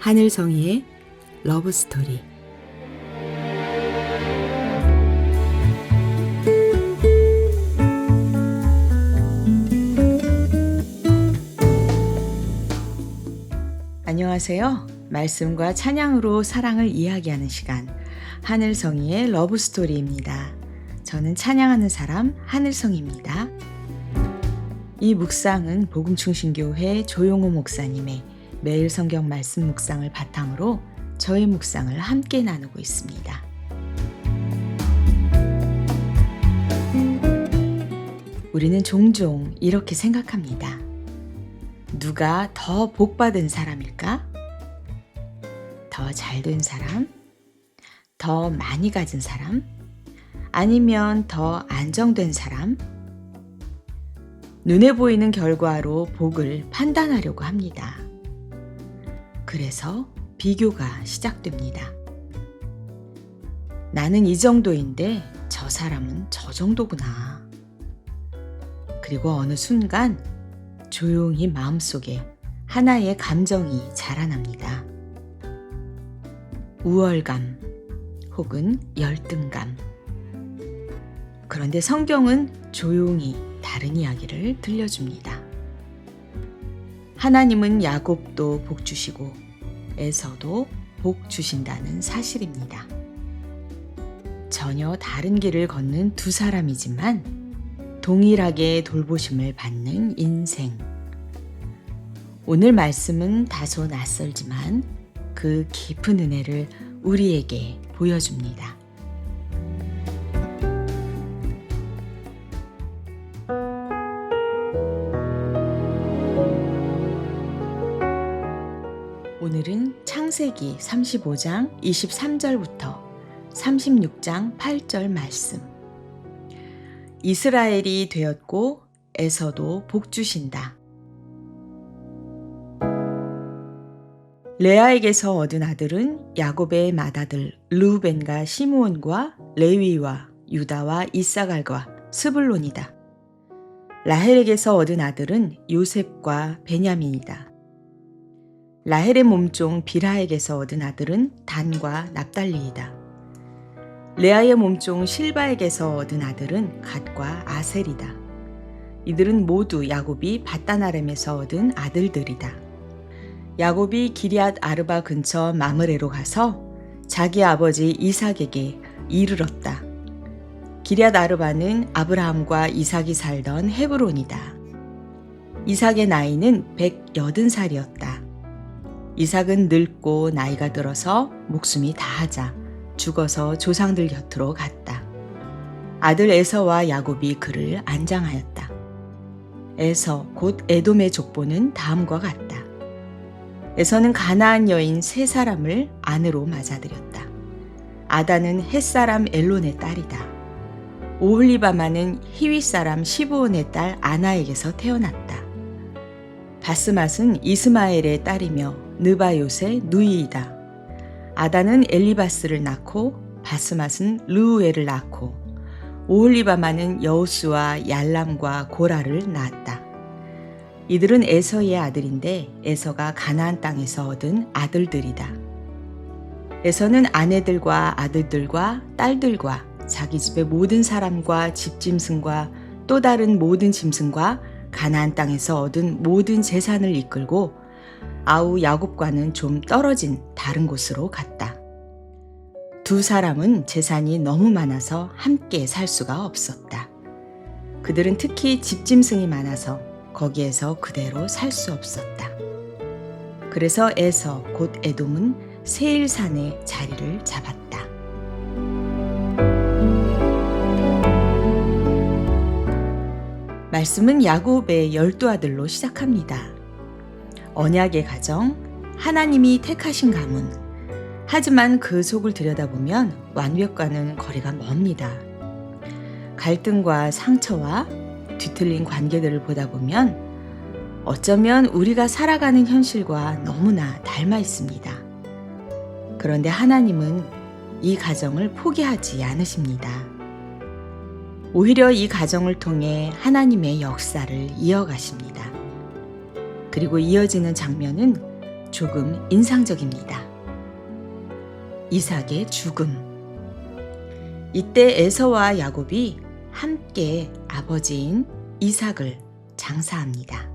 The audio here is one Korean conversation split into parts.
하늘성이의 러브스토리. 안녕하세요. 말씀과 찬양으로 사랑을 이야기하는 시간, 하늘성이의 러브스토리입니다. 저는 찬양하는 사람 하늘성입니다. 이 묵상은 복음충신교회 조용호 목사님의 매일 성경 말씀 묵상을 바탕으로 저의 묵상을 함께 나누고 있습니다. 우리는 종종 이렇게 생각합니다. 누가 더 복받은 사람일까? 더 잘된 사람? 더 많이 가진 사람? 아니면 더 안정된 사람? 눈에 보이는 결과로 복을 판단하려고 합니다. 그래서 비교가 시작됩니다. 나는 이 정도인데 저 사람은 저 정도구나. 그리고 어느 순간 조용히 마음속에 하나의 감정이 자라납니다. 우월감 혹은 열등감. 그런데 성경은 조용히 다른 이야기를 들려줍니다. 하나님은 야곱도 복 주시고 에서도 복 주신다는 사실입니다. 전혀 다른 길을 걷는 두 사람이지만 동일하게 돌보심을 받는 인생. 오늘 말씀은 다소 낯설지만 그 깊은 은혜를 우리에게 보여줍니다. 오늘은 창세기 35장 23절부터 36장 8절 말씀. 이스라엘이 되었고 에서도 복 주신다. 레아에게서 얻은 아들은 야곱의 맏아들 르우벤과 시므온과 레위와 유다와 이사갈과 스불론이다. 라헬에게서 얻은 아들은 요셉과 베냐민이다. 라헬의 몸종 빌하에게서 얻은 아들은 단과 납달리이다. 레아의 몸종 실바에게서 얻은 아들은 갓과 아셀이다. 이들은 모두 야곱이 밧단 아람에서 얻은 아들들이다. 야곱이 기럇 아르바 근처 마므레로 가서 자기 아버지 이삭에게 이르렀다. 기럇 아르바는 아브라함과 이삭이 살던 헤브론이다. 이삭의 나이는 180살이었다. 이삭은 늙고 나이가 들어서 목숨이 다하자 죽어서 조상들 곁으로 갔다. 아들 에서와 야곱이 그를 안장하였다. 에서 곧 에돔의 족보는 다음과 같다. 에서는 가나안 여인 3사람을 아내로 맞아들였다. 아다는 헷사람 엘론의 딸이다. 오홀리바마는 히윗 사람 시브온의 딸 아나에게서 태어났다. 바스맛은 이스마엘의 딸이며 느바요의 누이이다. 아다는 엘리바스를 낳고 바스맛은 르우엘을 낳고 오홀리바마는 여우스와 얄람과 고라를 낳았다. 이들은 에서의 아들인데 에서가 가나안 땅에서 얻은 아들들이다. 에서는 아내들과 아들들과 딸들과 자기 집의 모든 사람과 집짐승과 또 다른 모든 짐승과 가나안 땅에서 얻은 모든 재산을 이끌고 아우 야곱과는 좀 떨어진 다른 곳으로 갔다. 두 사람은 재산이 너무 많아서 함께 살 수가 없었다. 그들은 특히 집짐승이 많아서 거기에서 그대로 살 수 없었다. 그래서 에서 곧 에돔은 세일산에 자리를 잡았다. 말씀은 야곱의 12아들로 시작합니다. 언약의 가정, 하나님이 택하신 가문. 하지만 그 속을 들여다보면 완벽과는 거리가 멉니다. 갈등과 상처와 뒤틀린 관계들을 보다 보면 어쩌면 우리가 살아가는 현실과 너무나 닮아 있습니다. 그런데 하나님은 이 가정을 포기하지 않으십니다. 오히려 이 가정을 통해 하나님의 역사를 이어가십니다. 그리고 이어지는 장면은 조금 인상적입니다. 이삭의 죽음. 이때 에서와 야곱이 함께 아버지인 이삭을 장사합니다.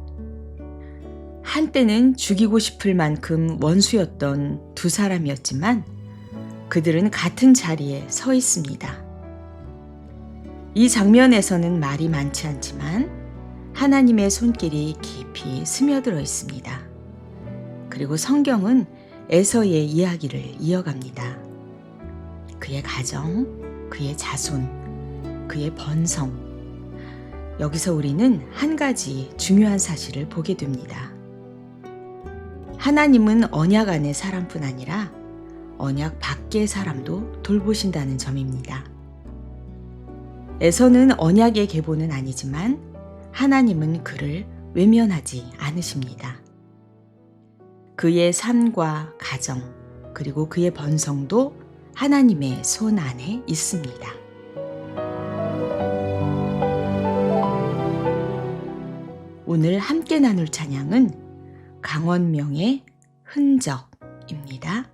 한때는 죽이고 싶을 만큼 원수였던 두 사람이었지만 그들은 같은 자리에 서 있습니다. 이 장면에서는 말이 많지 않지만 하나님의 손길이 깊이 스며들어 있습니다. 그리고 성경은 에서의 이야기를 이어갑니다. 그의 가정, 그의 자손, 그의 번성. 여기서 우리는 한 가지 중요한 사실을 보게 됩니다. 하나님은 언약 안의 사람뿐 아니라 언약 밖의 사람도 돌보신다는 점입니다. 에서는 언약의 계보는 아니지만 하나님은 그를 외면하지 않으십니다. 그의 삶과 가정, 그리고 그의 번성도 하나님의 손 안에 있습니다. 오늘 함께 나눌 찬양은 강원명의 흔적입니다.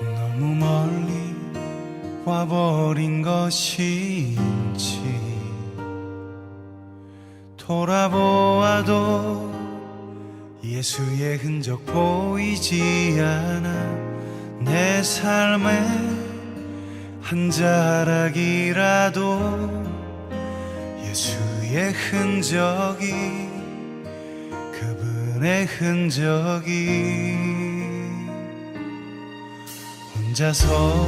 너무 멀리 와버린 것인지 돌아보아도 예수의 흔적 보이지 않아. 내 삶의 한 자락이라도 예수의 흔적이, 그분의 흔적이. 혼자서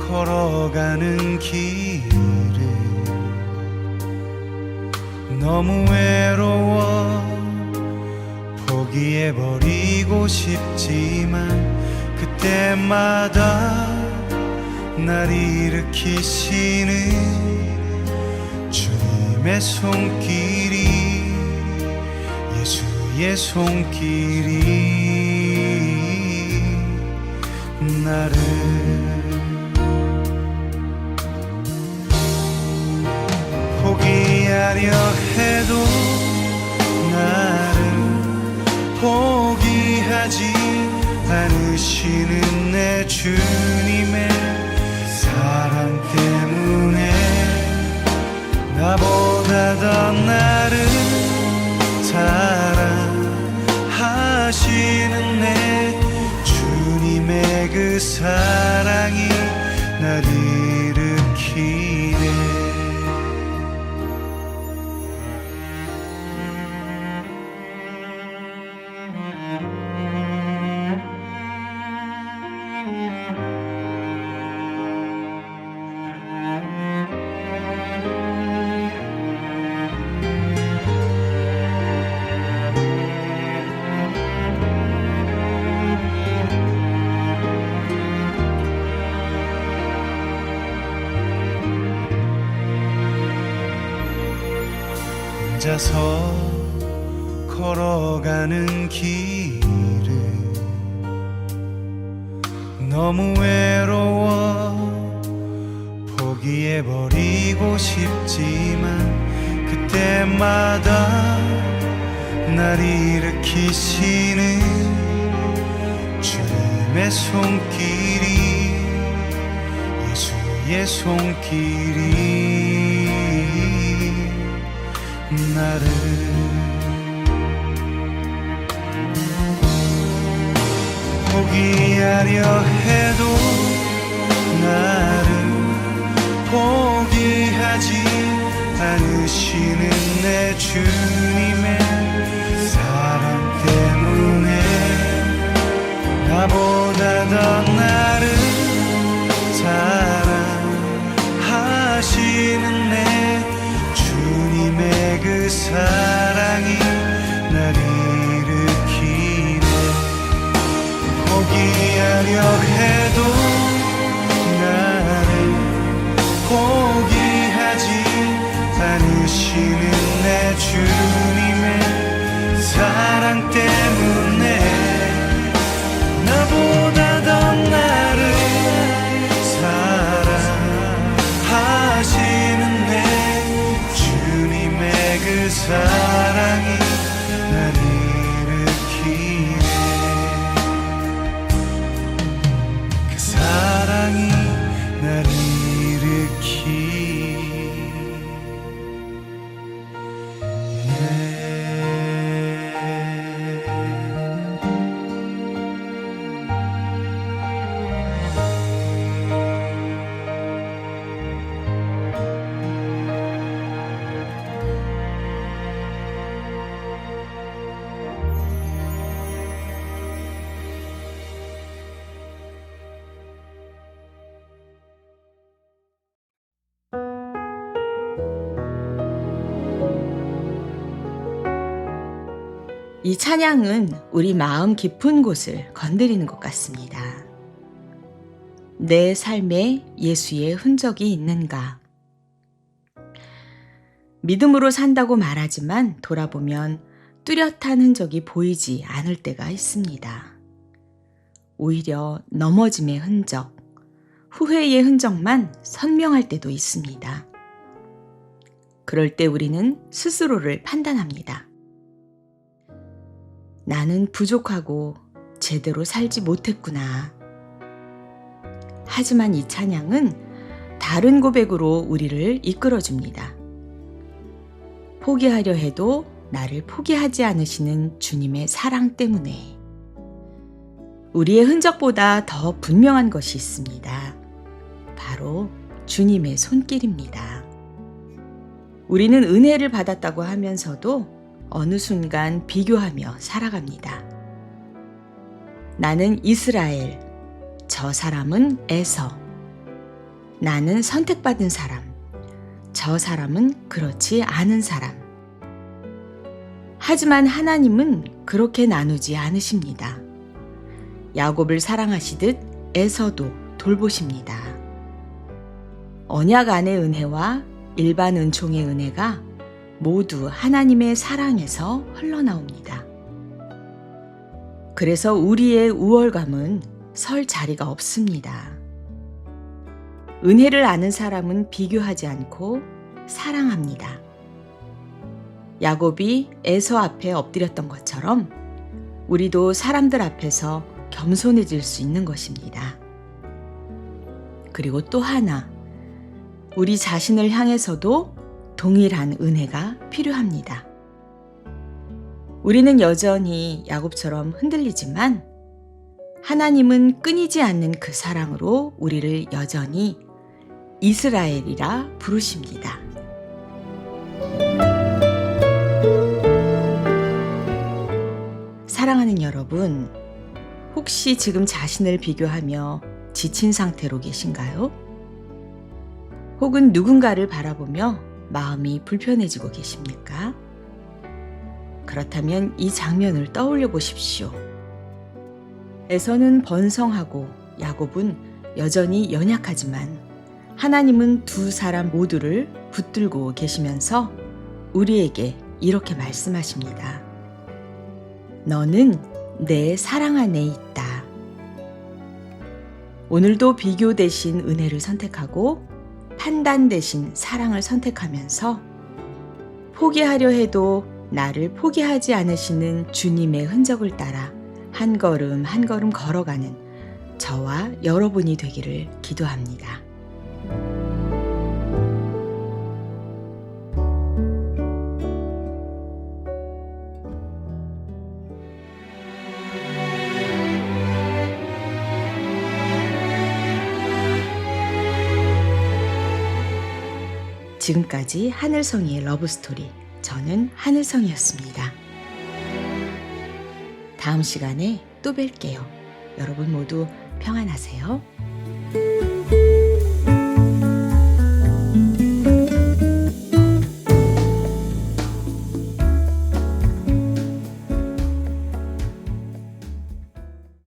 걸어가는 길을 너무 외로워 포기해버리고 싶지만 그때마다 날 일으키시는 주님의 손길이, 예수의 손길이 나를 포기하려 해도 나를 포기하지 않으시는 내 주님의 사랑 때문에 나보다 더 나를 사랑하시는 내 주님의 그 사랑이 날 일으키네. 혼자서 걸어가는 길을 너무 외로워 포기해버리고 싶지만 그때마다 날 일으키시는 주님의 손길이, 예수의 손길이 나를 포기하려 해도 나를 포기하지 않으시는 내 주님의 사랑 때문에 나보다 더 나를 사랑하시는 내 주님의 그 사랑이 날 일으키네. 포기하려 해도 나를 포기하지 않으시는 내 주님의 사랑 때문에 나보다 더 나를 사랑하시는 내 주님의 그 사랑이 날 일으키네. 그 사랑이 날 이 찬양은 우리 마음 깊은 곳을 건드리는 것 같습니다. 내 삶에 예수의 흔적이 있는가? 믿음으로 산다고 말하지만 돌아보면 뚜렷한 흔적이 보이지 않을 때가 있습니다. 오히려 넘어짐의 흔적, 후회의 흔적만 선명할 때도 있습니다. 그럴 때 우리는 스스로를 판단합니다. 나는 부족하고 제대로 살지 못했구나. 하지만 이 찬양은 다른 고백으로 우리를 이끌어줍니다. 포기하려 해도 나를 포기하지 않으시는 주님의 사랑 때문에 우리의 흔적보다 더 분명한 것이 있습니다. 바로 주님의 손길입니다. 우리는 은혜를 받았다고 하면서도 어느 순간 비교하며 살아갑니다. 나는 이스라엘, 저 사람은 에서. 나는 선택받은 사람, 저 사람은 그렇지 않은 사람. 하지만 하나님은 그렇게 나누지 않으십니다. 야곱을 사랑하시듯 에서도 돌보십니다. 언약 안의 은혜와 일반 은총의 은혜가 모두 하나님의 사랑에서 흘러나옵니다. 그래서 우리의 우월감은 설 자리가 없습니다. 은혜를 아는 사람은 비교하지 않고 사랑합니다. 야곱이 에서 앞에 엎드렸던 것처럼 우리도 사람들 앞에서 겸손해질 수 있는 것입니다. 그리고 또 하나, 우리 자신을 향해서도 동일한 은혜가 필요합니다. 우리는 여전히 야곱처럼 흔들리지만 하나님은 끊이지 않는 그 사랑으로 우리를 여전히 이스라엘이라 부르십니다. 사랑하는 여러분, 혹시 지금 자신을 비교하며 지친 상태로 계신가요? 혹은 누군가를 바라보며 마음이 불편해지고 계십니까? 그렇다면 이 장면을 떠올려 보십시오. 에서는 번성하고 야곱은 여전히 연약하지만 하나님은 두 사람 모두를 붙들고 계시면서 우리에게 이렇게 말씀하십니다. 너는 내 사랑 안에 있다. 오늘도 비교 대신 은혜를 선택하고 판단 대신 사랑을 선택하면서 포기하려 해도 나를 포기하지 않으시는 주님의 흔적을 따라 한 걸음 한 걸음 걸어가는 저와 여러분이 되기를 기도합니다. 지금까지 하늘성이의 러브스토리, 저는 하늘성이었습니다. 다음 시간에 또 뵐게요. 여러분 모두 평안하세요.